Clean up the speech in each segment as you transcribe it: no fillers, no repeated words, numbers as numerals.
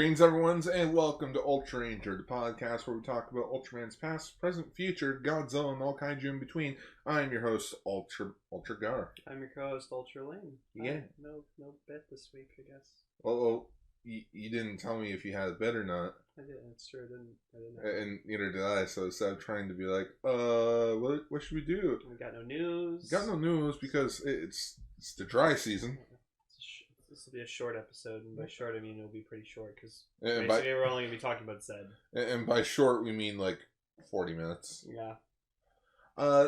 Greetings, everyone, and welcome to Ultraranger, the podcast where we talk about Ultraman's past, present, future, Godzilla, and all kaiju in between. I am your host, Ultragar. I'm your co-host, Ultralane. Yeah. No bet this week, I guess. Well, you didn't tell me if you had a bet or not. I did. That's true. I didn't. And neither did I, so instead of trying to be like, what should we do? We got no news. Got no news because it's the dry season. This will be a short episode, and by short I mean it'll be pretty short, because And basically we're only going to be talking about Zed. And by short, we mean like 40 minutes. Yeah.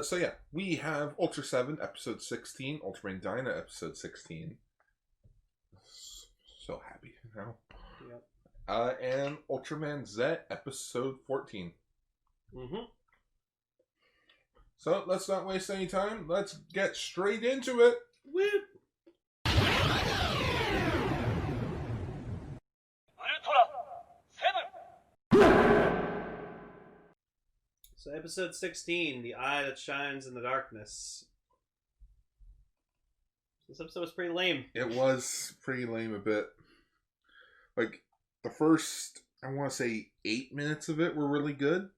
So yeah, we have Ultraseven, episode 16, Ultraman Dyna, episode 16. So happy now. Yep. And Ultraman Z, episode 14. Mm-hmm. So let's not waste any time. Let's get straight into it. Woo! So episode 16, The Eye That Shines in the Darkness. This episode was pretty lame. It was pretty lame a bit. Like, the first, I want to say, 8 minutes of it were really good.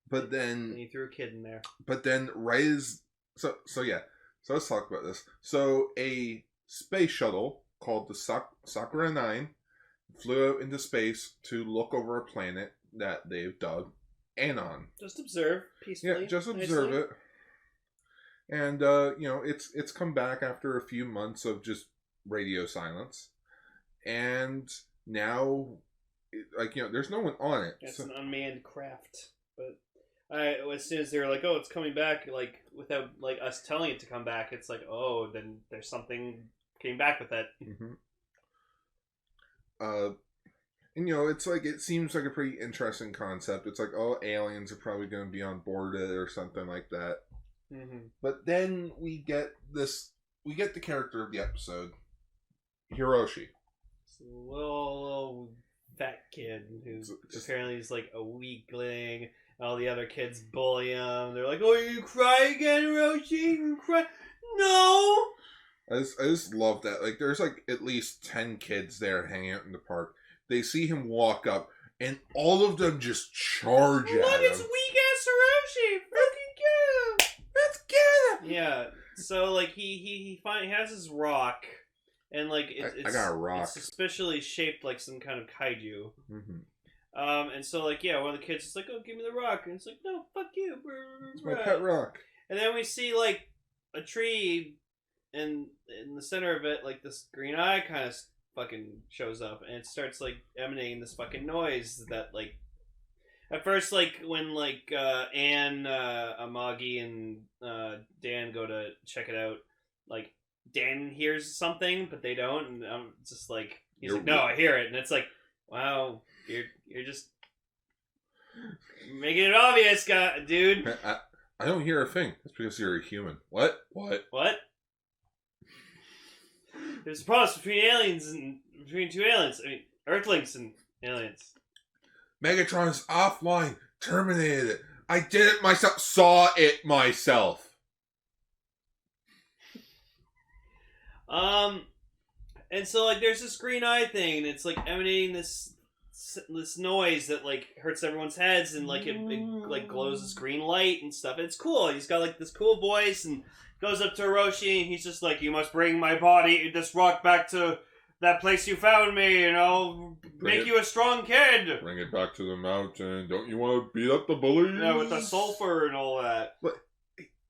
But then... And you threw a kid in there. But then right as... So yeah. So let's talk about this. So a space shuttle called the Sakura 9 flew out into space to look over a planet that they've dug Anon. Just observe peacefully. Yeah, just observe it. And it's come back after a few months of just radio silence, and now, there's no one on it. It's an unmanned craft, but as soon as they're like, "Oh, it's coming back," like without like us telling it to come back, it's like, "Oh, then there's something came back with it." Mm-hmm. And it's like, it seems like a pretty interesting concept. It's like, oh, aliens are probably going to be on board it or something like that. Mm-hmm. But then we get the character of the episode, Hiroshi. It's a little fat kid who apparently is like a weakling. All the other kids bully him. They're like, "Oh, you cry again, Hiroshi? You cry? No!" I just love that. Like, there's like at least 10 kids there hanging out in the park. They see him walk up, and all of them just charge at him. Look, it's weak-ass Hiroshi! Fucking get him! Let's get him! Yeah, so, like, he has his rock, and, like, I got a rock. It's suspiciously shaped like some kind of kaiju. Mm-hmm. And so, like, yeah, one of the kids is like, "Oh, give me the rock," and it's like, "No, fuck you. It's my pet rock." And then we see, like, a tree, and in the center of it, like, this green eye kind of fucking shows up, and it starts like emanating this fucking noise that, like, at first, like, when like Anne, Amagi, and Dan go to check it out, like, Dan hears something but they don't, and it's just like, he's like, "No, I hear it," and it's like, wow, you're just making it obvious, dude. I don't hear a thing. It's because you're a human. What? There's a problem between two aliens. I mean, Earthlings and aliens. Megatron's offline. Terminated it. I did it myself. Saw it myself. And so, like, there's this green eye thing, and it's like emanating this noise that, like, hurts everyone's heads, and like it like glows this green light and stuff. It's cool. He's got like this cool voice, and goes up to Hiroshi, and he's just like, "You must bring my body, this rock, back to that place you found me, and I'll make you a strong kid. Bring it back to the mountain. Don't you want to beat up the bullies?" Yeah, with the sulfur and all that. But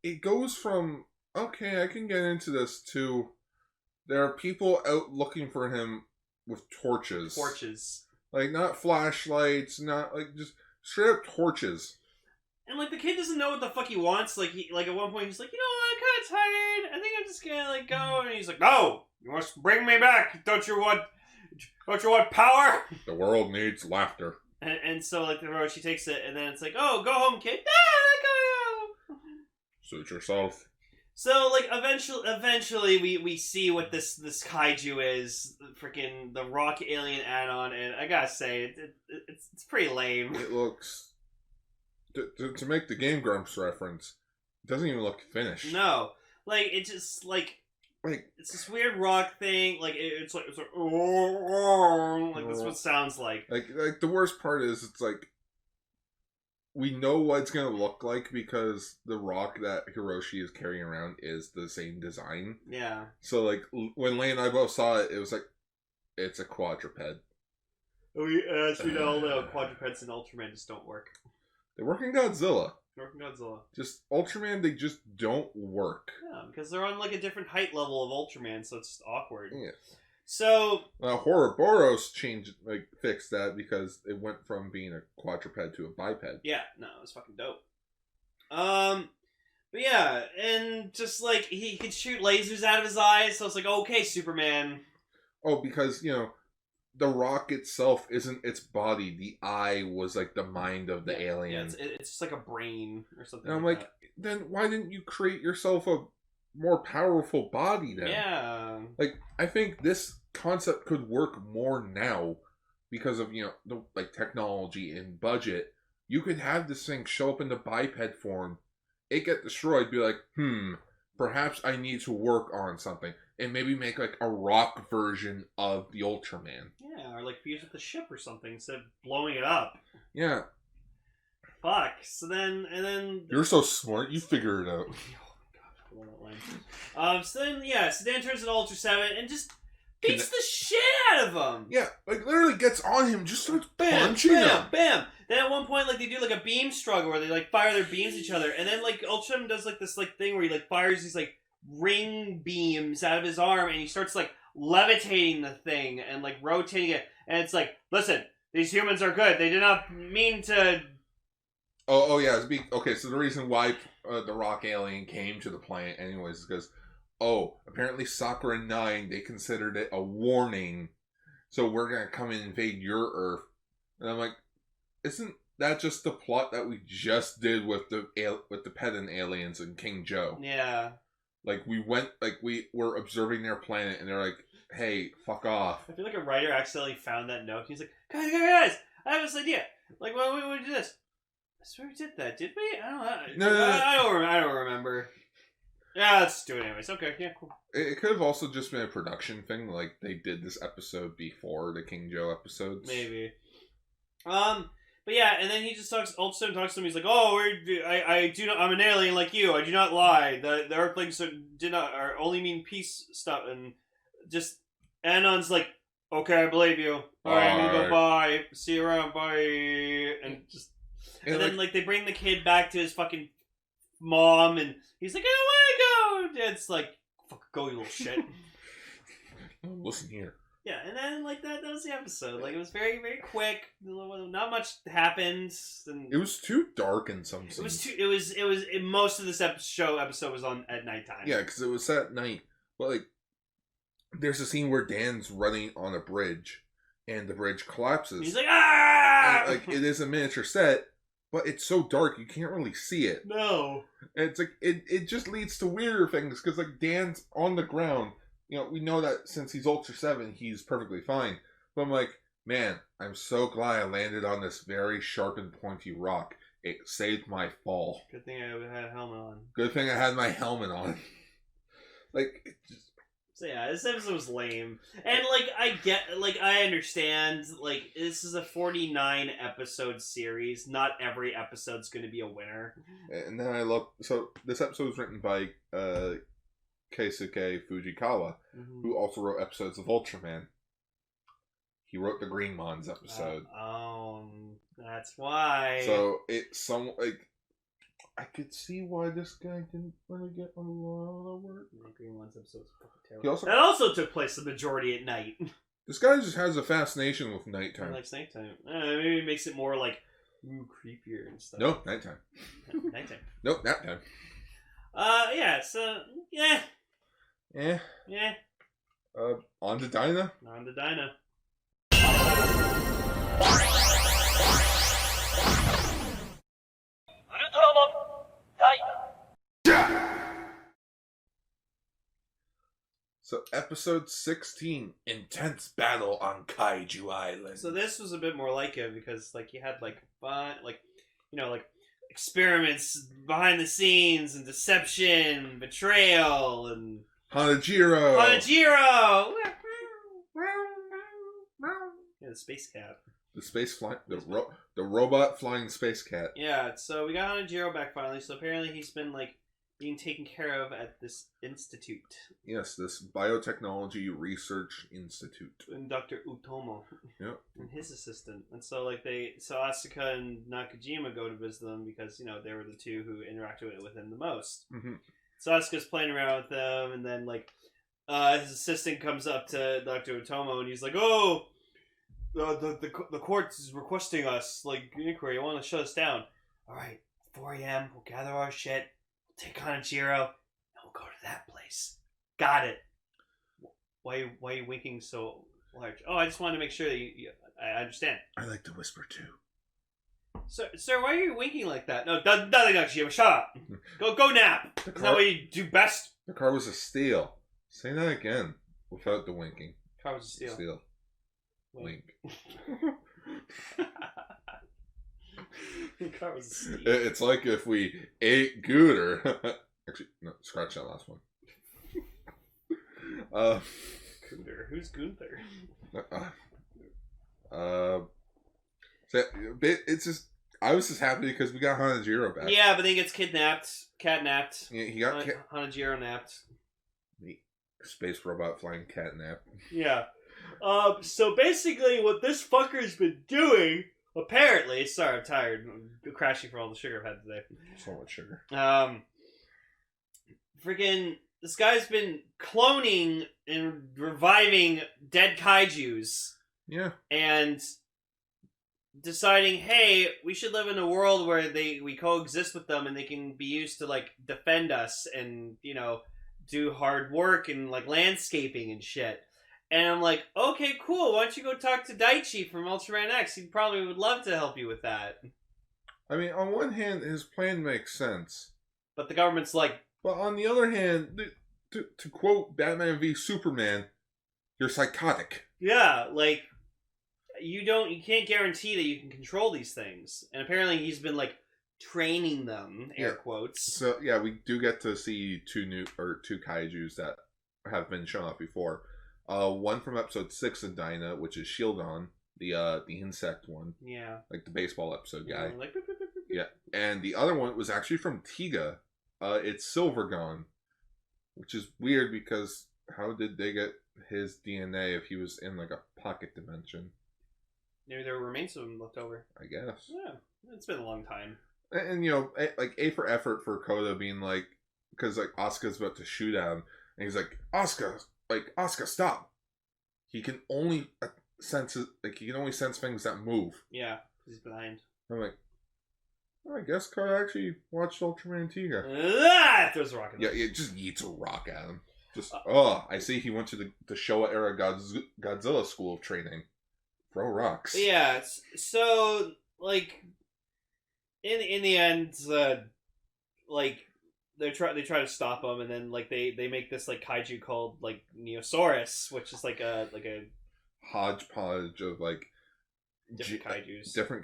it goes from, okay, I can get into this, to there are people out looking for him with torches. Like, not flashlights, not, like, just straight up torches. And, like, the kid doesn't know what the fuck he wants. Like, at one point, he's like, "I'm kind of tired. I think I'm just gonna, like, go." And he's like, "No! You must bring me back! Don't you want power?" The world needs laughter. And so, like, the Hiroshi takes it, and then it's like, "Oh, go home, kid." Ah, let go. Suit yourself. So, like, eventually we see what this kaiju is, freaking the rock alien add-on, and I gotta say, it's pretty lame. It looks... To make the Game Grumps reference, it doesn't even look finished. No. Like, it just, like, like it's this weird rock thing. Like it's like that's what it sounds like. Like the worst part is it's like we know what it's gonna look like because the rock that Hiroshi is carrying around is the same design. Yeah. So like when Lane and I both saw it, it was like it's a quadruped. As we know, quadrupeds in Ultraman just don't work. They work in Godzilla. Godzilla. Just Ultraman, they just don't work. Yeah, because they're on like a different height level of Ultraman, so it's just awkward. Yeah. So Ouroboros fixed that because it went from being a quadruped to a biped. Yeah, no, it was fucking dope. But yeah, and just like he could shoot lasers out of his eyes, so it's like, okay, Superman. Oh, because the rock itself isn't its body. The eye was like the mind of the alien. Yeah, it's just like a brain or something. And I'm like like, then why didn't you create yourself a more powerful body then? Yeah. Like, I think this concept could work more now because of, the technology and budget. You could have this thing show up in the biped form, it get destroyed, be like, perhaps I need to work on something. And maybe make like a rock version of the Ultraman. Yeah, or like fuse with the ship or something instead of blowing it up. Yeah. Fuck. So then You're so smart, you figure it out. Oh my god, So then Sedan turns into Ultraseven and just beats the shit out of him. Yeah, like literally gets on him, just starts punching bam, him. Bam. Then at one point, like they do like a beam struggle where they like fire their beams at each other, and then like Ultraman does like this like thing where he like fires these like ring beams out of his arm, and he starts like levitating the thing and like rotating it, and it's like, listen, these humans are good. They did not mean to. Oh yeah. Okay, so the reason why the rock alien came to the planet, anyways, is because apparently Sakura 9 they considered it a warning, so we're gonna come and invade your Earth, and I'm like, isn't that just the plot that we just did with the pedant aliens in King Joe? Yeah. Like, we were observing their planet, and they're like, hey, fuck off. I feel like a writer accidentally found that note. He's like, guys, I have this idea. Like, why would we do this? I swear we did that, did we? I don't know. No. I don't remember. Yeah, let's do it anyways. Okay, yeah, cool. It could have also just been a production thing, like they did this episode before the King Joe episodes. Maybe. But yeah, and then he just Ultraman talks to him, he's like, I do not, I'm an alien like you, I do not lie. The Earthlings are only mean peace stuff, and just, Anon's like, okay, I believe you. Alright, I'm gonna go, bye. See you around, bye. And then they bring the kid back to his fucking mom, and he's like, I don't want to go. It's like, fuck, go, you little shit. Listen here. Yeah, and then that was the episode. Like, it was very, very quick. Not much happened. And it was too dark in some scenes. Most of this episode was on at nighttime. Yeah, because it was set at night. But there's a scene where Dan's running on a bridge, and the bridge collapses. He's like, ah! And, it is a miniature set, but it's so dark you can't really see it. No. And it's it just leads to weirder things because Dan's on the ground. We know that since he's Ultraseven, he's perfectly fine. But I'm like, man, I'm so glad I landed on this very sharp and pointy rock. It saved my fall. Good thing I had a helmet on. Good thing I had my helmet on. So yeah, this episode was lame. And I understand, this is a 49 episode series. Not every episode's going to be a winner. And then I look, so this episode was written by Keisuke Fujikawa, who also wrote episodes of Ultraman. He wrote the Green Mons episode. That's why. So I could see why this guy didn't really get a lot of work. The Green Mons episode was fucking terrible. That also took place the majority at night. This guy just has a fascination with nighttime. He likes nighttime. Maybe it makes it more creepier and stuff. No, nighttime. Nighttime. Nope, nap time. Yeah, so, yeah. Yeah. Yeah. On to Dyna. On to Dyna. Ultraman Dyna. So, episode 16, Intense Battle on Kaiju Island. So this was a bit more like it because, you had, fun, experiments behind the scenes and deception, betrayal, and Hanejiro! Hanejiro! Yeah, the space cat. The the robot flying space cat. Yeah, so we got Hanejiro back finally. So apparently he's been like being taken care of at this institute. Yes, this biotechnology research institute. And Dr. Utomo. Yep. And his assistant. And so like so Asuka and Nakajima go to visit them because, you know, they were the two who interacted with him the most. Mm-hmm. So Asuka's playing around with them, and then like his assistant comes up to Dr. Utomo and he's like, "Oh, the court is requesting us, like, inquiry. I want to shut us down. Alright, 4 a.m. We'll gather our shit. We'll take Hanejiro. And we'll go to that place. Got it." Why are you winking so large? Oh, I just wanted to make sure that I understand. I like to whisper too. Sir, why are you winking like that? No, nothing, Hanejiro. Shut up. Go nap. Isn't that what you do best? The car was a steal. Say that again without the winking. The car was a steal. Steal. Wink. The car was a steal. It's like if we ate Gooter. Actually, no, scratch that last one. Gunther. Who's Gunther? It's just I was just happy because we got Hanejiro back. Yeah, but then he gets catnapped. Yeah, he got Hanejiro napped. Space robot flying catnap. Yeah. So basically, what this fucker's been doing, apparently, sorry, I'm tired. I'm crashing from all the sugar I've had today. So much sugar. Freaking, this guy's been cloning and reviving dead kaijus. Yeah. And deciding, hey, we should live in a world where we coexist with them and they can be used to, like, defend us and, you know, do hard work and, like, landscaping and shit. And I'm like, okay, cool, why don't you go talk to Daichi from Ultraman X? He probably would love to help you with that. I mean, on one hand, his plan makes sense. But the government's like... But on the other hand, to quote Batman v Superman, you're psychotic. Yeah, like, you can't guarantee that you can control these things. And apparently he's been, like, training them, air quotes. So, yeah, we do get to see two kaijus that have been shown off before. One from episode 6 of Dyna, which is Shieldon, the insect one. Yeah. Like the baseball episode guy. Yeah, like, yeah. And the other one was actually from Tiga. It's Silvergon. Which is weird because how did they get his DNA if he was in like a pocket dimension? Maybe there were remains of him left over. I guess. Yeah. It's been a long time. And you know, like A for effort for Koda being like, because like Asuka's about to shoot at him, and he's like, Asuka, stop. He can only sense things that move. Yeah, he's blind. I'm like, oh, I guess Koda actually watched Ultraman Tiga. Throws a rock at him. Yeah, it just yeets a rock at him. Just I see he went to the Showa era Godzilla school of training. Throw rocks. Yeah, so like in the end, like they try to stop him, and then like they make this like kaiju called like Neosaurus, which is like a hodgepodge of like different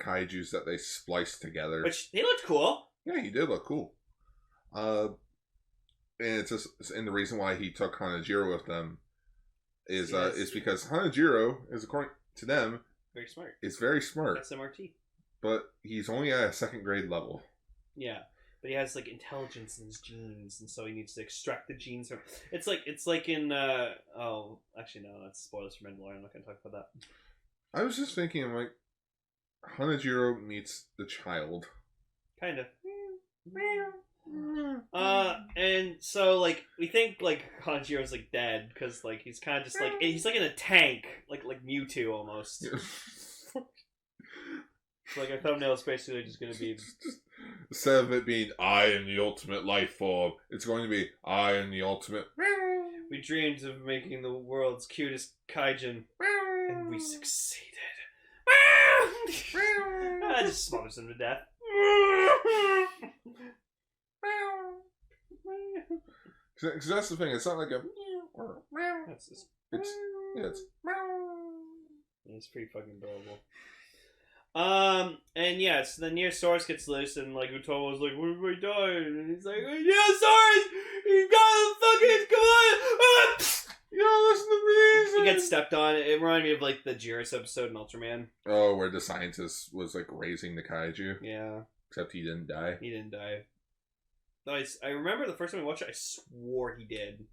kaijus that they spliced together. Which they looked cool. Yeah, he did look cool. And it's just, and the reason why he took Hanejiro with them is because Hanejiro is, according to them, very smart. Is very smart. SMRT. But he's only at a 2nd grade level. Yeah. But he has like intelligence in his genes, and so he needs to extract the genes from. It's like in actually no, that's spoilers for Mandalorian. I'm not gonna talk about that. I was just thinking, I'm like, Hanejiro meets the child. Kind of. And so like we think like Hanejiro's like dead because like he's kind of just like he's like in a tank, like Mewtwo almost. Like our thumbnail is basically just gonna be. Instead of it being I am the ultimate life form, it's going to be I am the ultimate. We dreamed of making the world's cutest kaijin, and we succeeded. I just smothers him to death. Because that's the thing. It's not like a. It's pretty fucking adorable. And yeah, so the Neosaurus gets loose, and like Utomo's like, "What if I die?" And he's like, "Neosaurus, you gotta fucking come on!" Ah! Yo, listen to me. He gets stepped on. It reminded me of like the Jiris episode in Ultraman. Oh, where the scientist was like raising the kaiju. Yeah. Except he didn't die. He didn't die. I remember the first time I watched it, I swore he did.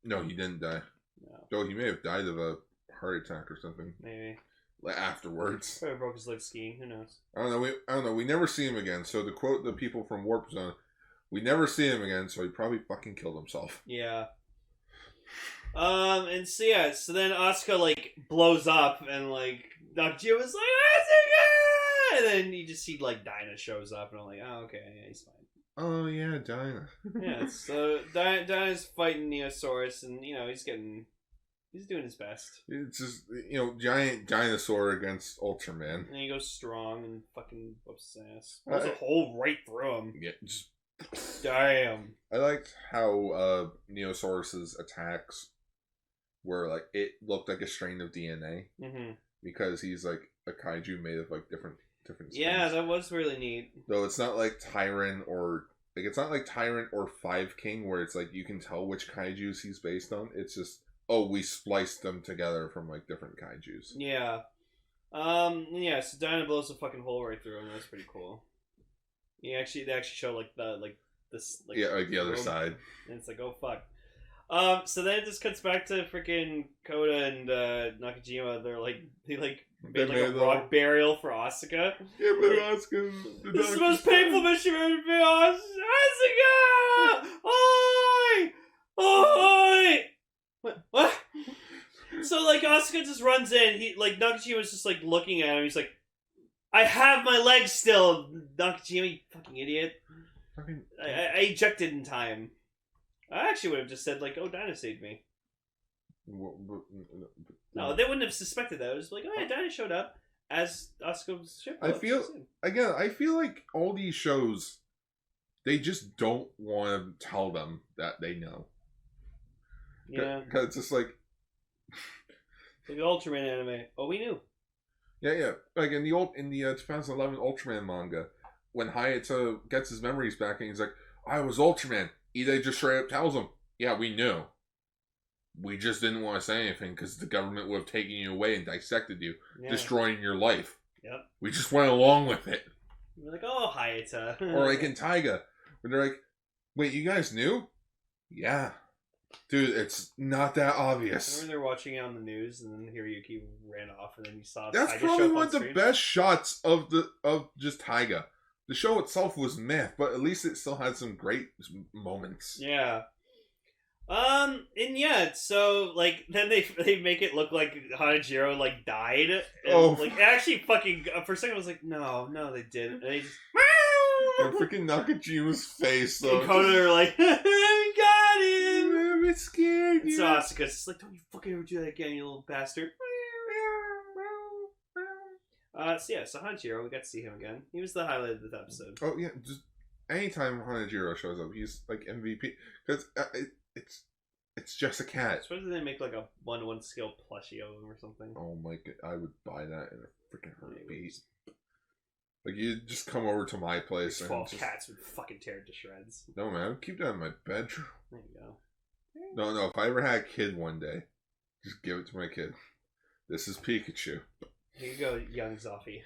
No, he didn't die. No. Though he may have died of a heart attack or something. Maybe. Afterwards. Probably broke his leg skiing. Who knows? I don't know. We never see him again. So to quote the people from Warp Zone, we never see him again. So he probably fucking killed himself. Yeah. And so yeah, so then Asuka like blows up, and like Nakajima was like, Asuka! And then you just see like Dyna shows up, and I'm like, oh okay, yeah, he's fine. Oh yeah, Dyna. Yeah, so Dyna's fighting Neosaurus, and you know he's doing his best. It's just, giant dinosaur against Ultraman. And he goes strong and fucking whoops his ass. There's a hole right through him. Yeah, just... Damn. I liked how Neosaurus's attacks were like, it looked like a strain of DNA. Mm-hmm. Because he's like a kaiju made of like different Yeah, things. that was really neat. Though it's not like Tyrant or Five King where it's like you can tell which kaijus he's based on. It's just, oh, we spliced them together from like different kaijus. Yeah. Yeah, so Dyna blows a fucking hole right through him. That's pretty cool. They actually show like this the other room, side. and it's like, oh fuck. So then it just cuts back to freaking Koda and Nakajima. They made a rock burial for Asuka. Yeah, but Asuka. This is the most painful mission I've ever been on. Asuka! Oi! Oi! What? So like Asuka just runs in. He like Nakajima's just like looking at him. He's like, I have my legs still. Nakajima, you fucking idiot. I ejected in time. I actually would have just said like, oh, Dyna saved me. No, they wouldn't have suspected that. It was like, oh yeah, Dyna showed up as Asuka's ship. I feel like all these shows, they just don't want to tell them that they know. Yeah, because it's just like the Ultraman anime. Oh, we knew. Yeah. Like in the 2011 Ultraman manga, when Hayato gets his memories back and he's like, I was Ultraman. Ide just straight up tells him, yeah, we knew. We just didn't want to say anything because the government would have taken you away and dissected you, destroying your life. Yep. We just went along with it. We're like, oh, Hayata. Or like in Taiga, when they're like, wait, you guys knew? Yeah. Dude, it's not that obvious. Remember they're watching it on the news, and then Hiroyuki ran off, and then you saw. That's Taiga probably show one on of the screen. best shots of just Taiga. The show itself was meh, but at least it still had some great moments. Yeah. And yeah, so like then they make it look like Hanejiro like died. And, like actually fucking for a second I was like, no, they didn't. And they just and freaking Nakajima's face though. And Conan are like, we got him. I'm a bit scared. And so Asuka's just like, don't you fucking ever do that again, you little bastard. So Hanejiro, we got to see him again. He was the highlight of this episode. Oh yeah, just anytime Hanejiro shows up, he's like MVP because it's just a cat. Suppose they make like a 1-to-1 scale plushie of him or something. Oh my god, I would buy that in a freaking heartbeat. Like you just come over to my place and 12 cats would fucking tear it to shreds. No man, I would keep that in my bedroom. There you go. No, if I ever had a kid one day, just give it to my kid. This is Pikachu. Here you go, young Zoffy.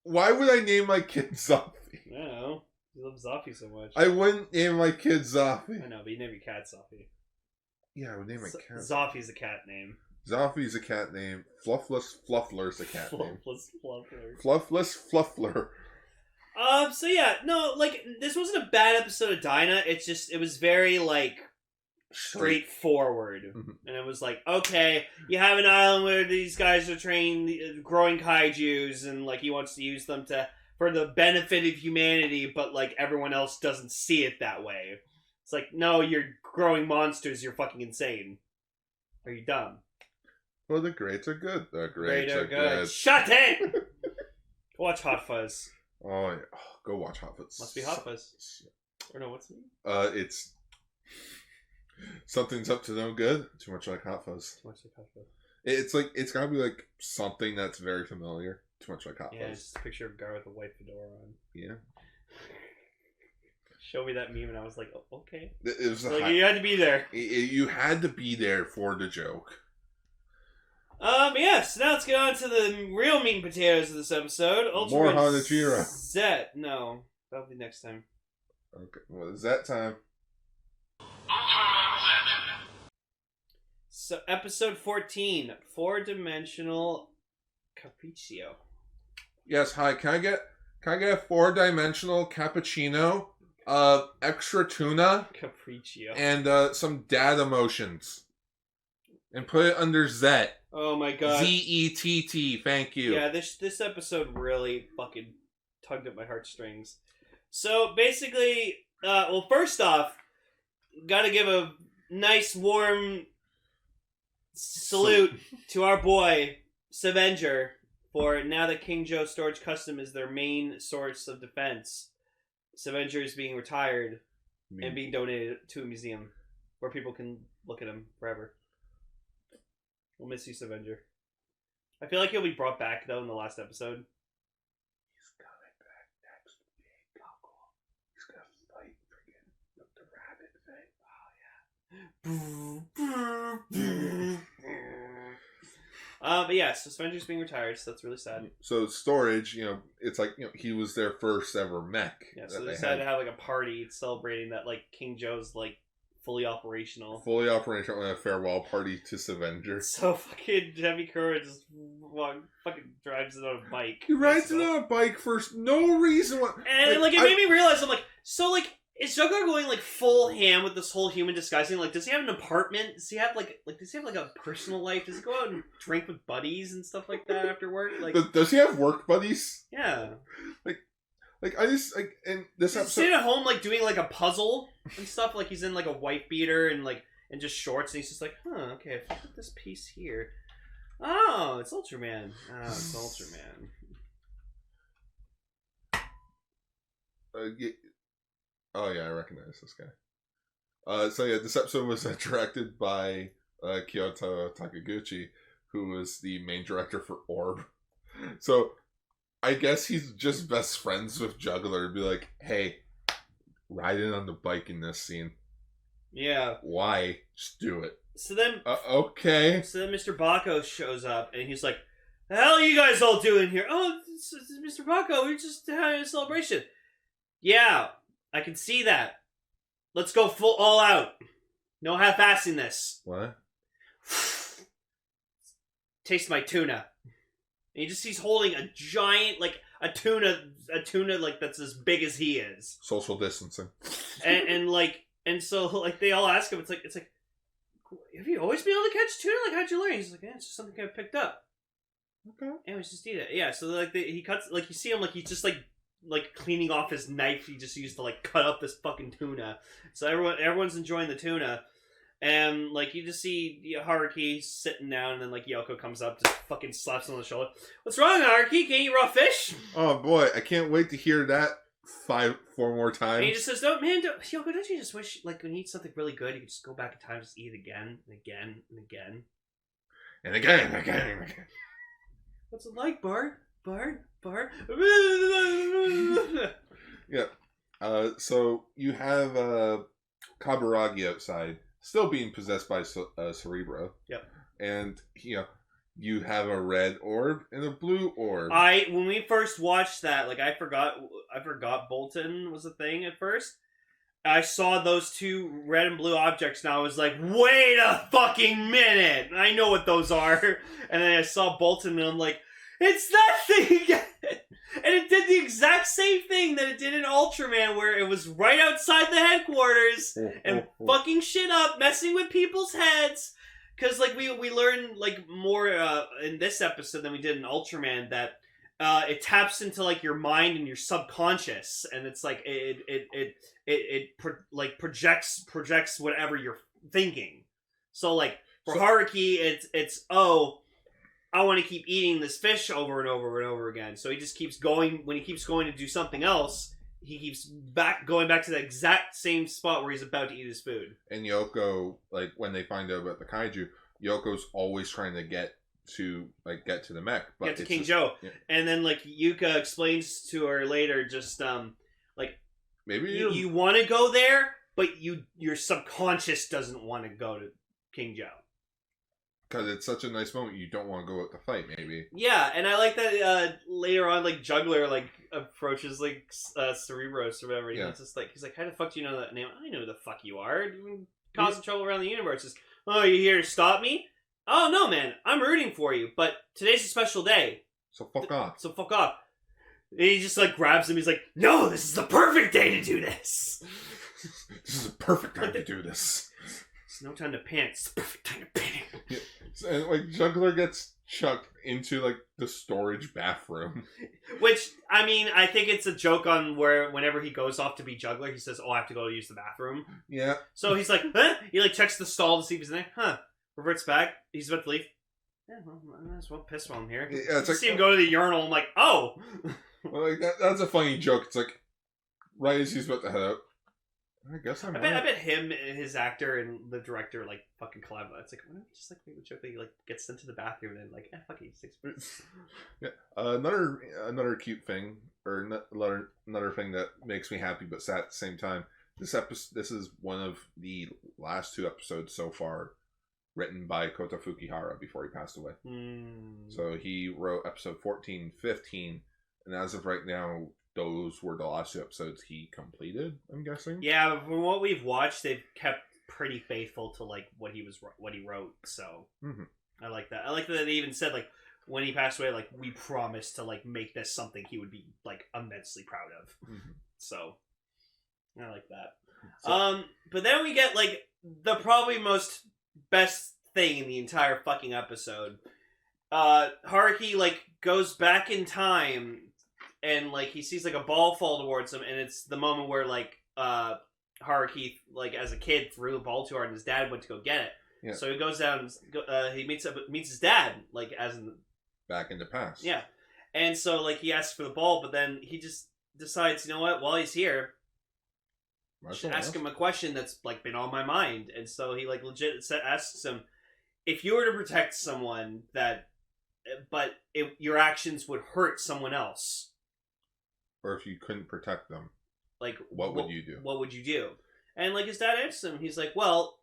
Why would I name my kid Zoffy? I don't know. You love Zoffy so much. I wouldn't name my kid Zoffy. I know, but you name your cat Zoffy. Yeah, I would name my cat. Zoffy's a cat name. Zoffy's a cat name. Fluffless Fluffler's a cat name. Fluffless Fluffler. Fluffless Fluffler. So yeah, no, like, this wasn't a bad episode of Dyna. It was very, like, straightforward. Mm-hmm. And it was like, okay, you have an island where these guys are training growing kaijus, and like he wants to use them for the benefit of humanity, but like everyone else doesn't see it that way. It's like, no, you're growing monsters, you're fucking insane. Are you dumb? Well, the grades are good. The grades are good. Shut it! Go watch Hot Fuzz. Oh, yeah. Go watch Hot Fuzz. Must be Hot Fuzz. Or no, what's it? It's Something's Up to No Good. Too much like Hot Fuzz. Too much like Hot Fuzz. It's like it's gotta be like something that's very familiar. Too much like Hot Yeah, Fuzz. it's just a picture of a guy with a white fedora on. Yeah. Show me that meme, and I was like, oh, okay. It was Like, you had to be there. You had to be there for the joke. Yeah, so now let's get on to the real meat and potatoes of this episode. Ultraman More Hanejiro. Z. No, that'll be next time. Okay, well, it's that time. So, episode 14, 4-dimensional Capriccio. Yes, hi. Can I get a 4-dimensional cappuccino, extra tuna, Capriccio. and some dad emotions, and put it under Z. Oh my god. ZETT. Thank you. Yeah, this episode really fucking tugged at my heartstrings. So basically, well, first off, gotta give a nice warm salute to our boy Sevenger for now that King Joe Storage Custom is their main source of defense. Sevenger is being retired and being donated to a museum where people can look at him forever. We'll miss you, Sevenger. I feel like he'll be brought back though in the last episode. He's coming back next week. Oh, cool. He's gonna fight freaking the rabbit thing. But yeah, so Spencer's being retired, so that's really sad. So Storage, it's like he was their first ever mech. Yeah, so they decided to have like a party celebrating that like King Joe's like fully operational. Fully operational and a farewell party to Sevenger. So fucking Heavy Kura just fucking drives it on a bike. He rides it on a bike for no reason. And it made me realize, I'm like, so like, is Juggler going like full ham with this whole human disguising? Like, does he have an apartment? Does he have does he have like a personal life? Does he go out and drink with buddies and stuff like that after work? Like, does he have work buddies? Yeah. I just in this episode, he's sitting at home like doing like a puzzle and stuff. Like he's in like a white beater and just shorts, and he's just like, huh, okay, if I put this piece here, oh, it's Ultraman. Oh, it's Ultraman. Yeah. Oh yeah, I recognize this guy. So yeah, this episode was directed by Kyoto Takaguchi, who was the main director for Orb. So I guess he's just best friends with Juggler and be like, hey, ride in on the bike in this scene. Yeah. Why? Just do it. So then... okay. So then Mr. Baco shows up, and he's like, the hell are you guys all doing here? Oh, it's Mr. Baco, we're just having a celebration. Yeah, I can see that. Let's go full all out. No half-assing this. What? Taste my tuna. And he's holding a giant, like, a tuna, like, that's as big as he is. Social distancing. and so they all ask him, it's like, have you always been able to catch tuna? Like, how'd you learn? He's like, yeah, it's just something I picked up. Okay. And we just eat it. Yeah, so, he cuts, you see him, he's just, cleaning off his knife he just used to, cut up this fucking tuna. So everyone's enjoying the tuna. And, you just see Haruki sitting down, and then, Yoko comes up, just fucking slaps him on the shoulder. What's wrong, Haruki? Can't you eat raw fish? Oh, boy. I can't wait to hear that 4 more times. And he just says, Yoko, don't you just wish, when you eat something really good, you could just go back in time and just eat it again, and again, and again? And again, and again, and again. What's it like, Bart? Bart? Yeah. So, you have, Kaburagi outside, still being possessed by Cerebro. Yep. And, you have a red orb and a blue orb. When we first watched that, I forgot Bolton was a thing at first. I saw those two red and blue objects, and I was like, wait a fucking minute! I know what those are. And then I saw Bolton, and I'm like, it's that thing again! And it did the exact same thing that it did in Ultraman, where it was right outside the headquarters and fucking shit up, messing with people's heads. Because we learned more in this episode than we did in Ultraman, that it taps into your mind and your subconscious, and it's it projects whatever you're thinking. So for Haruki, it's I want to keep eating this fish over and over and over again. So he just keeps going. When he keeps going to do something else, he keeps going back to the exact same spot where he's about to eat his food. And Yoko, when they find out about the kaiju, Yoko's always trying to get to the mech, but Get to it's King just, Joe, yeah. and then like Yuka explains to her later, just Maybe you want to go there, but your subconscious doesn't want to go to King Joe. because it's such a nice moment, you don't want to go out to fight. Maybe. Yeah, and I like that later on, like Juggler like approaches like Cerebros or whatever. Yeah. He's just like, how the fuck do you know that name? I know who the fuck you are. You're causing trouble around the universe. Just, oh, you here to stop me? Oh no, man, I'm rooting for you, but today's a special day. So fuck off. So fuck off. And he just like grabs him. He's like, no, this is the perfect day to do this. This is a perfect time to do this. It's no time to panic. It's the perfect time to panic. Yeah. And like Juggler gets chucked into like the storage bathroom. Which, I mean, I think it's a joke on where whenever he goes off to be Juggler, he says, oh, I have to go use the bathroom. Yeah. So he's like, huh? He like checks the stall to see if he's in there. Huh. Reverts back. He's about to leave. Yeah, well, I might as well piss while I'm here. Yeah, it's like, see him go to the urinal. I'm like, oh. Well, like that's a funny joke. It's like right as he's about to head out. I guess I bet him and his actor and the director like fucking collab. It's like, why don't we just like make the joke that he like gets sent to the bathroom and then like, fuck it, 6 minutes. Yeah. Another cute thing, or another thing that makes me happy but sad at the same time. This is one of the last 2 episodes so far written by Kota Fukihara before he passed away. So he wrote episode 14, 15, and as of right now, those were the last 2 episodes he completed, I'm guessing. Yeah, from what we've watched, they've kept pretty faithful to like what he wrote. So I like that. I like that they even said like when he passed away, like we promised to like make this something he would be like immensely proud of. So I like that. So, but then we get like the probably most best thing in the entire fucking episode. Haruki like goes back in time and like he sees like a ball fall towards him, and it's the moment where like Haruki like as a kid threw the ball too hard and his dad went to go get it. Yeah. So he goes down, he meets his dad like as in back in the past. Yeah. And so like he asks for the ball, but then he just decides, you know what, while he's here, I should ask him a question that's like been on my mind. And so he like legit asks him, if you were to protect someone but your actions would hurt someone else, or if you couldn't protect them, like what would you do? What would you do? And like his dad asked him, he's like, well,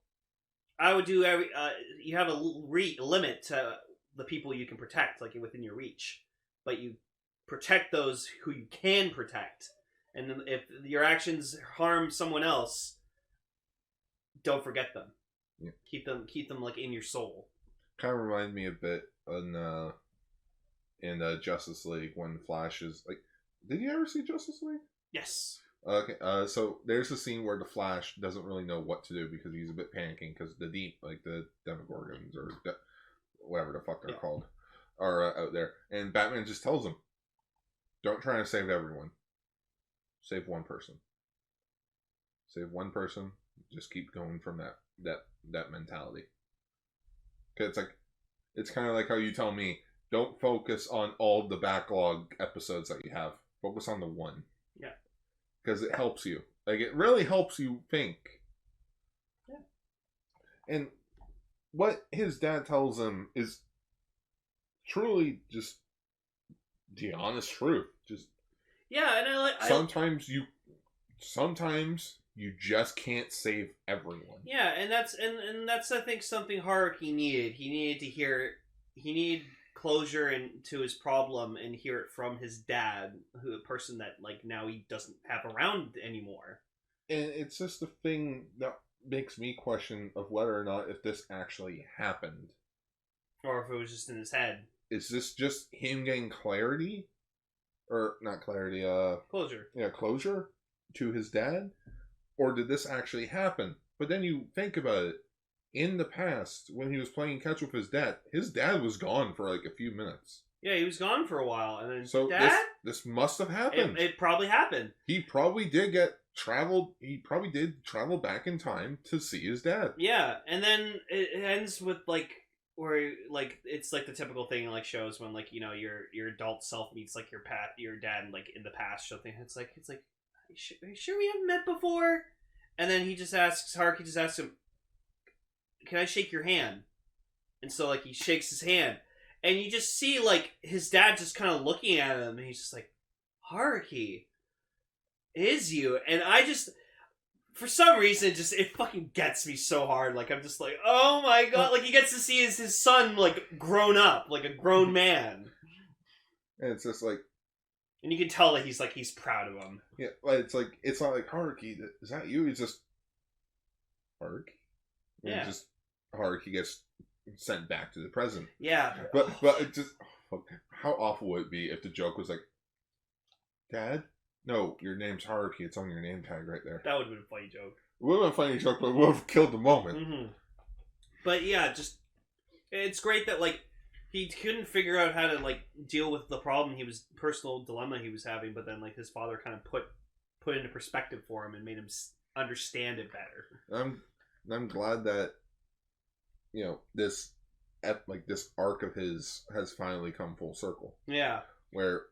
I would do you have a limit to the people you can protect, like within your reach, but you protect those who you can protect. And if your actions harm someone else, don't forget them. Yeah. Keep them like in your soul. Kind of remind me a bit in Justice League when Flash is like. Did you ever see Justice League? Yes. Okay. So there's a scene where the Flash doesn't really know what to do because he's a bit panicking because the Demogorgons or whatever the fuck they're called are out there, and Batman just tells him, "Don't try to save everyone. Save one person. Save one person. Just keep going from that mentality." Cause it's kind of like how you tell me, don't focus on all the backlog episodes that you have. Focus on the one. Yeah. Because it helps you. Like, it really helps you think. Yeah. And what his dad tells him is truly just the honest truth. Just yeah, and I like sometimes you just can't save everyone. Yeah, and that's I think something Haruki needed. He needed closure to his problem and hear it from his dad, a person that like now he doesn't have around anymore. And it's just the thing that makes me question of whether or not if this actually happened, or if it was just in his head. Is this just him getting clarity, or not clarity? Closure. Yeah, closure to his dad, or did this actually happen? But then you think about it. In the past, when he was playing catch with his dad was gone for like a few minutes. Yeah, he was gone for a while, and then so this must have happened. It probably happened. He probably did travel back in time to see his dad. Yeah, and then it ends with like where like it's like the typical thing in like shows when like, you know, your adult self meets like your dad like in the past something. It's like are you sure we haven't met before? And then Haruki just asks him, can I shake your hand? And so, like, he shakes his hand. And you just see, like, his dad just kind of looking at him, and he's just like, Haruki, is you? And I just, for some reason, it fucking gets me so hard. Like, I'm just like, oh my god. Like, he gets to see his son, like, grown up, like a grown man. And it's just like... And you can tell that he's proud of him. Yeah, like, it's not like, Haruki, is that you? It's just... Haruki? And Yeah. just, Haruki gets sent back to the present. Yeah. But it just... How awful would it be if the joke was like, Dad? No, your name's Haruki. It's on your name tag right there. That would have been a funny joke. It would have been a funny joke, but it would have killed the moment. Mm-hmm. But yeah, just... It's great that, like, he couldn't figure out how to, like, deal with the problem personal dilemma he was having, but then, like, his father kind of put into perspective for him and made him understand it better. I'm glad that, you know, this arc of his has finally come full circle. Yeah. Where,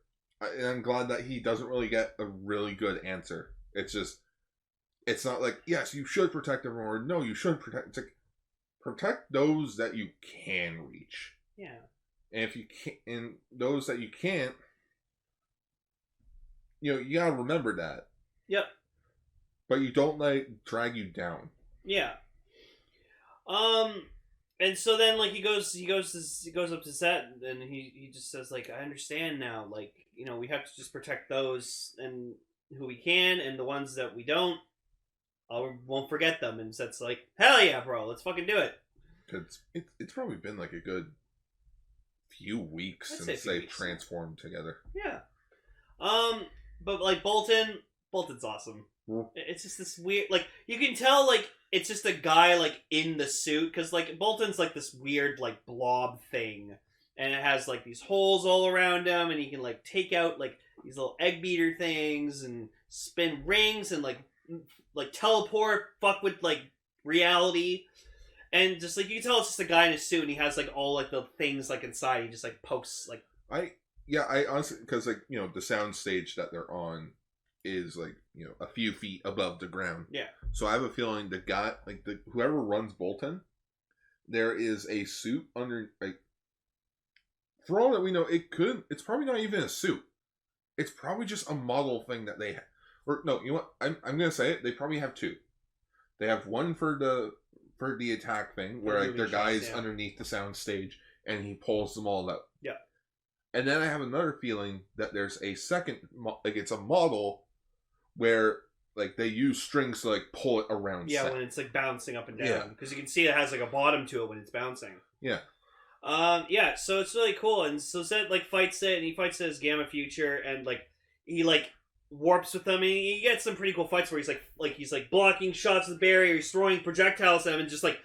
and I'm glad that he doesn't really get a really good answer. It's just, it's not like, yes, you should protect everyone, or no, you should protect. It's like, protect those that you can reach. Yeah. And if you can't, and those that you can't, you know, you gotta remember that. Yep. But you don't let it drag you down. Yeah. And so then, like, he goes up to set, and he just says, like, I understand now, like, you know, we have to just protect those and who we can, and the ones that we don't, I won't forget them. And Set's like, hell yeah, bro, let's fucking do it. Because it's probably been like a good few weeks since they've transformed together. Yeah. But like Bolton's awesome. Mm. It's just this weird, like, you can tell, like, it's just a guy, like, in the suit, because, like, Bolton's, like, this weird, like, blob thing, and it has, like, these holes all around him, and he can, like, take out, like, these little egg beater things, and spin rings, and, like teleport, fuck with, like, reality, and just, like, you can tell it's just a guy in a suit, and he has, like, all, like, the things, like, inside, he just, like, pokes, like... I honestly, because, like, you know, the sound stage that they're on is, like, you know, a few feet above the ground. Yeah. So I have a feeling the guy, like, whoever runs Bolton, there is a suit under, like, for all that we know, it's probably not even a suit. It's probably just a model thing that they have. Or, no, you know what, I'm going to say it, they probably have two. They have one for the attack thing, where, like, their guy's underneath the sound stage, and he pulls them all up. Yeah. And then I have another feeling that there's a second, like, it's a model where, like, they use strings to, like, pull it around. Yeah, when it's, like, bouncing up and down. Because you can see it has, like, a bottom to it when it's bouncing. Yeah. Yeah, so it's really cool. And so Zed, like, fights it, and he fights his Gamma Future, and, like, he, like, warps with them, and he gets some pretty cool fights where he's blocking shots of the barrier, he's throwing projectiles at him, and just, like,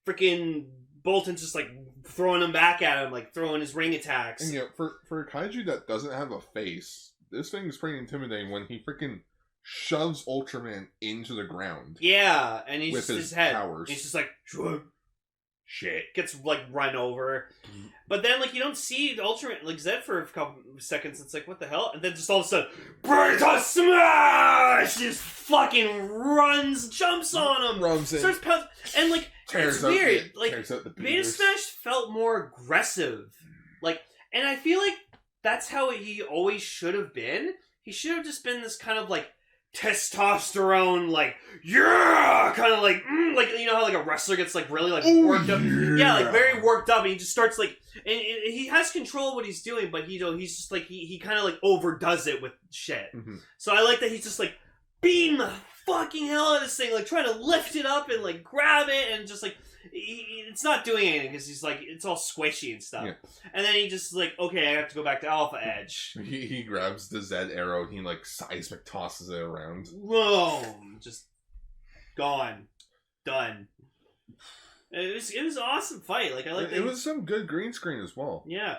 freaking Bolton's just, like, throwing them back at him, like, throwing his ring attacks. And, you know, for a kaiju that doesn't have a face, this thing is pretty intimidating when he freaking shoves Ultraman into the ground. Yeah, and he's with just his head. Powers. He's just like, shit. Gets, like, run over. But then, like, you don't see Ultraman, like, Zed for a couple seconds. It's like, what the hell? And then just all of a sudden, Beta Smash! Just fucking jumps on him. Runs in. Starts pouncing. And, like, it's weird. Tears out the Beta Smash felt more aggressive. Like, and I feel like that's how he always should have been. He should have just been this kind of, like, testosterone, like, yeah, kind of like, like, you know how, like, a wrestler gets, like, really, like, worked up. Yeah, like, very worked up, and he just starts, like, and he has control of what he's doing, but, you know, he's just, like, he kind of, like, overdoes it with shit. Mm-hmm. So I like that he's just, like, beating the fucking hell out of this thing, like, trying to lift it up and, like, grab it, and just, like, it's not doing anything, because he's, like, it's all squishy and stuff. Yeah. And then he just, like, okay, I have to go back to Alpha Edge. He grabs the Z arrow, and he, like, seismic tosses it around. Boom! Just gone. Done. It was an awesome fight. Like, I like it was some good green screen as well. Yeah,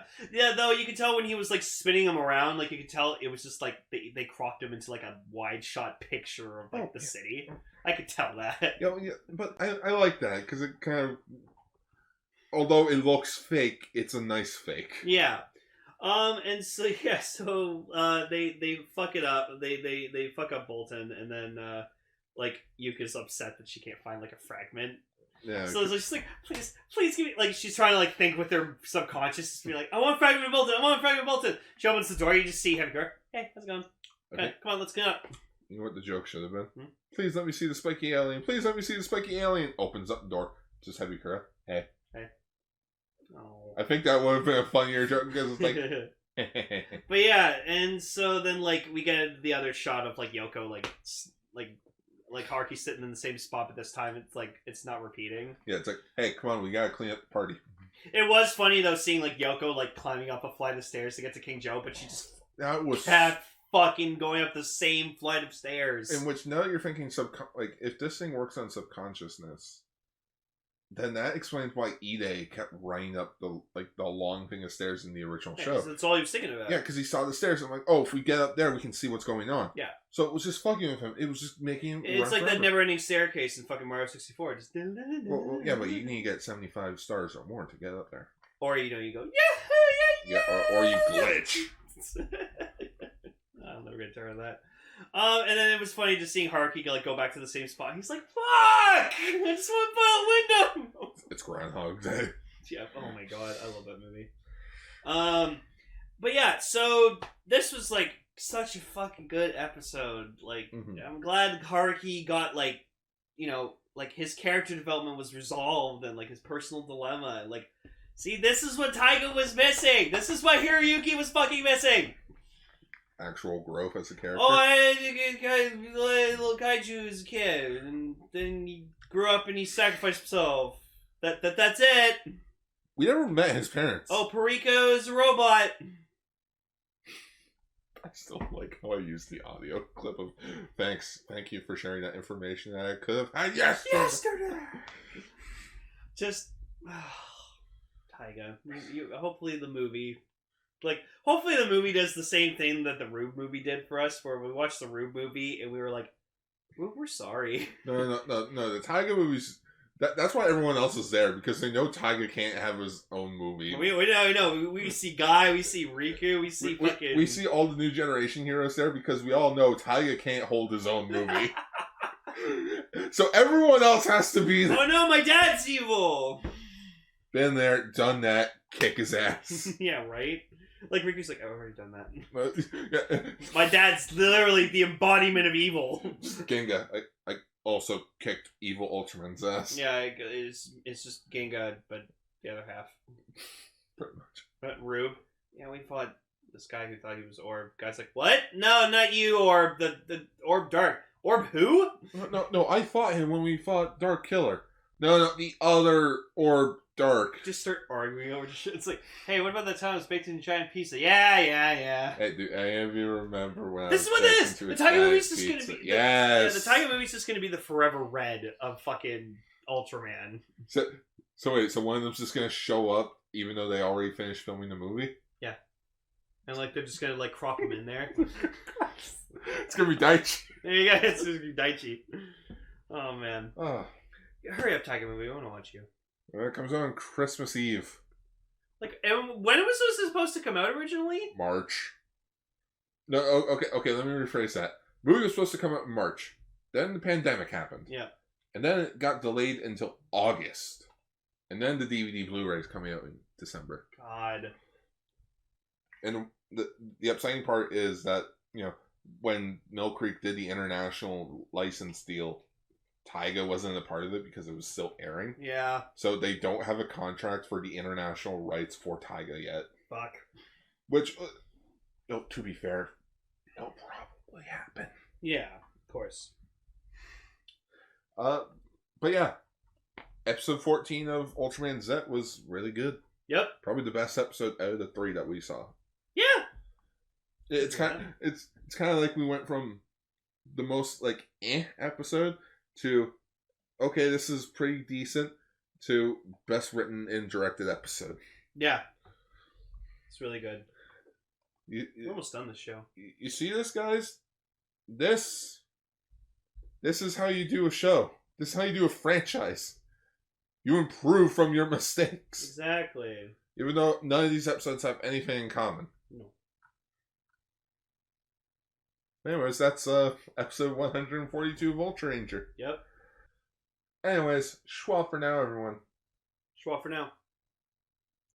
though you could tell when he was, like, spinning him around, like, you could tell it was just like they cropped him into, like, a wide shot picture of, like, the city. I could tell that. Yeah, but I like that because it kind of, although it looks fake, it's a nice fake. Yeah. And so they fuck it up. They fuck up Bolton, and then like, Yuka's upset that she can't find, like, a fragment. Yeah. So she's like, please give me, like, she's trying to, like, think with her subconscious, to be like, I want fragment Bolton. She opens the door, you just see Heavy go, hey, how's it going? Okay, come on, let's get up. You know what the joke should have been? Please let me see the spiky alien. Opens up the door. Just Heavy Kura. Hey. Oh. I think that would have been a funnier joke because it's like... But yeah, and so then, like, we get the other shot of, like, Yoko, like Haruki sitting in the same spot, but this time it's like it's not repeating. Yeah, it's like, hey, come on, we gotta clean up the party. It was funny though, seeing like Yoko like climbing up a flight of stairs to get to King Joe, but she just kept fucking going up the same flight of stairs. In which now you're thinking like if this thing works on subconsciousness, then that explains why Ide kept running up the long thing of stairs in the original show. That's all he was thinking about. Yeah, because he saw the stairs and I'm like, oh, if we get up there, we can see what's going on. Yeah. So it was just fucking with him. It was just making him. It's like that never-ending staircase in fucking Mario 64. Just well, yeah, but you need to get 75 stars or more to get up there. Or you go, yeah, or you glitch. I'm never gonna turn on that. And then it was funny just seeing Haruki like go back to the same spot. He's like, "Fuck! I just want to put out window." It's Groundhog Day. Yeah. Oh my god, I love that movie. But yeah, so this was like such a fucking good episode. Like, I'm glad Haruki got like, like his character development was resolved and like his personal dilemma. And, like, see, this is what Taiga was missing. This is what Hiroyuki was fucking missing. Actual growth as a character. Oh, I little kaiju as a kid, and then he grew up and he sacrificed himself. That's it. We never met his parents. Oh, Pariko is a robot. I still like how I used the audio clip of thank you for sharing that information that I could have had yesterday. Just Taiga. Hopefully the movie does the same thing that the Rube movie did for us, where we watched the Rube movie and we were like, we're sorry. No. The Taiga movies. That's why everyone else is there, because they know Taiga can't have his own movie. We know. We see Guy, we see Riku, we see fucking... We see all the new generation heroes there because we all know Taiga can't hold his own movie. So everyone else has to be there. Oh no, my dad's evil! Been there, done that, kick his ass. Yeah, right? Like, Riku's like, I've already done that. Yeah. My dad's literally the embodiment of evil. Genga, I also kicked evil Ultraman's ass. Yeah, it's just Genga, but the other half. Pretty much. But Rube. Yeah, we fought this guy who thought he was Orb. Guy's like, what? No, not you, Orb. The Orb Dark. Orb who? No, I fought him when we fought Dark Killer. No, the other Orb Dark. Just start arguing over shit. It's like, hey, what about that time I was baked in a giant pizza? Yeah. Hey, do any of you remember when this is what it is! The Taiga movie's just gonna be... Yes! The Taiga movie's just gonna be the forever red of fucking Ultraman. So wait, so one of them's just gonna show up even though they already finished filming the movie? Yeah. And like, they're just gonna like crop him in there. It's gonna be Daichi. There you go, it's gonna be Daichi. Oh, man. Oh. Hurry up, Taiga movie, I wanna watch you. Well, it comes out on Christmas Eve. Like, when was this supposed to come out originally? March. No, okay, let me rephrase that. Movie was supposed to come out in March. Then the pandemic happened. Yeah. And then it got delayed until August. And then the DVD Blu-ray is coming out in December. God. And the upsetting part is that, when Mill Creek did the international license deal, Taiga wasn't a part of it because it was still airing. Yeah. So they don't have a contract for the international rights for Taiga yet. Fuck. Which, to be fair, it'll probably happen. Yeah, of course. But yeah, episode 14 of Ultraman Z was really good. Yep. Probably the best episode out of the 3 that we saw. Yeah. It's kind of like we went from the most like episode to okay, this is pretty decent to best written and directed episode. Yeah. It's really good. We're almost done this show. You see this, guys? This is how you do a show. This is how you do a franchise. You improve from your mistakes. Exactly. Even though none of these episodes have anything in common. No. Anyways, that's episode 142 of Ultraranger. Yep. Anyways, schwa for now, everyone. Schwa for now.